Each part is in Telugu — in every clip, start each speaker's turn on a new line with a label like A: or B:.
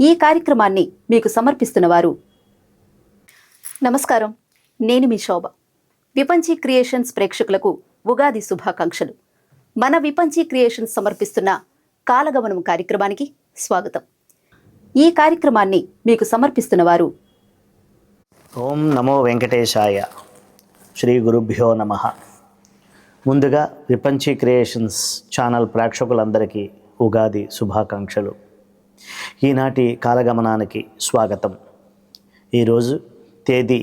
A: ఈ కార్యక్రమాన్ని మీకు సమర్పిస్తున్నవారు నమస్కారం, నేను మీ శోభ. విపంచి క్రియేషన్స్ ప్రేక్షకులకు ఉగాది శుభాకాంక్షలు. మన విపంచి క్రియేషన్స్ సమర్పిస్తున్న కాలగమనం కార్యక్రమానికి స్వాగతం. ఈ కార్యక్రమాన్ని మీకు సమర్పిస్తున్నవారు
B: ఓం నమో వెంకటేశాయ. శ్రీ గురుభ్యో నమః. ముందుగా విపంచి క్రియేషన్స్ ఛానల్ ప్రేక్షకులందరికీ ఉగాది శుభాకాంక్షలు. ఈనాటి కాలగమనానికి స్వాగతం. ఈరోజు తేదీ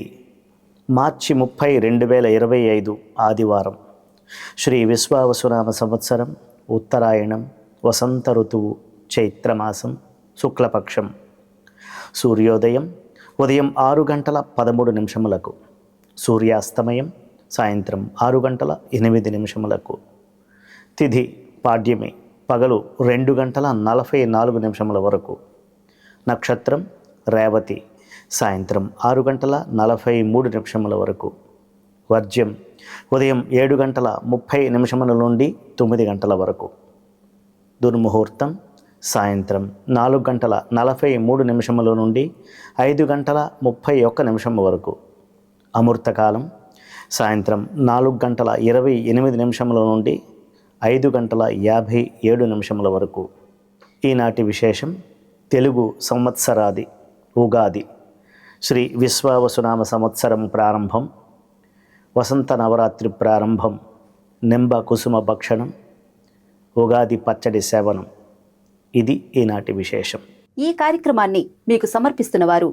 B: మార్చి 30, 2025 ఆదివారం. శ్రీ విశ్వావసునామ సంవత్సరం, ఉత్తరాయణం, వసంత ఋతువు, చైత్రమాసం, శుక్లపక్షం. సూర్యోదయం ఉదయం 6:13 సూర్యాస్తమయం సాయంత్రం 6:08. తిథి పాడ్యమి పగలు 2:44 వరకు. నక్షత్రం రేవతి సాయంత్రం 6:43 వరకు. వర్జ్యం ఉదయం 7:30 నుండి 9 గంటల వరకు. దుర్ముహూర్తం సాయంత్రం 4:43 నుండి 5:31 వరకు. అమృతకాలం సాయంత్రం 4:28 నుండి 5:57 వరకు. ఈనాటి విశేషం తెలుగు సంవత్సరాది ఉగాది. శ్రీ విశ్వావసునామ సంవత్సరం ప్రారంభం, వసంత నవరాత్రి ప్రారంభం, నింబ కుసుమ భక్షణం, ఉగాది పచ్చడి సేవనం. ఇది ఈనాటి విశేషం.
A: ఈ కార్యక్రమాన్ని మీకు సమర్పిస్తున్నవారు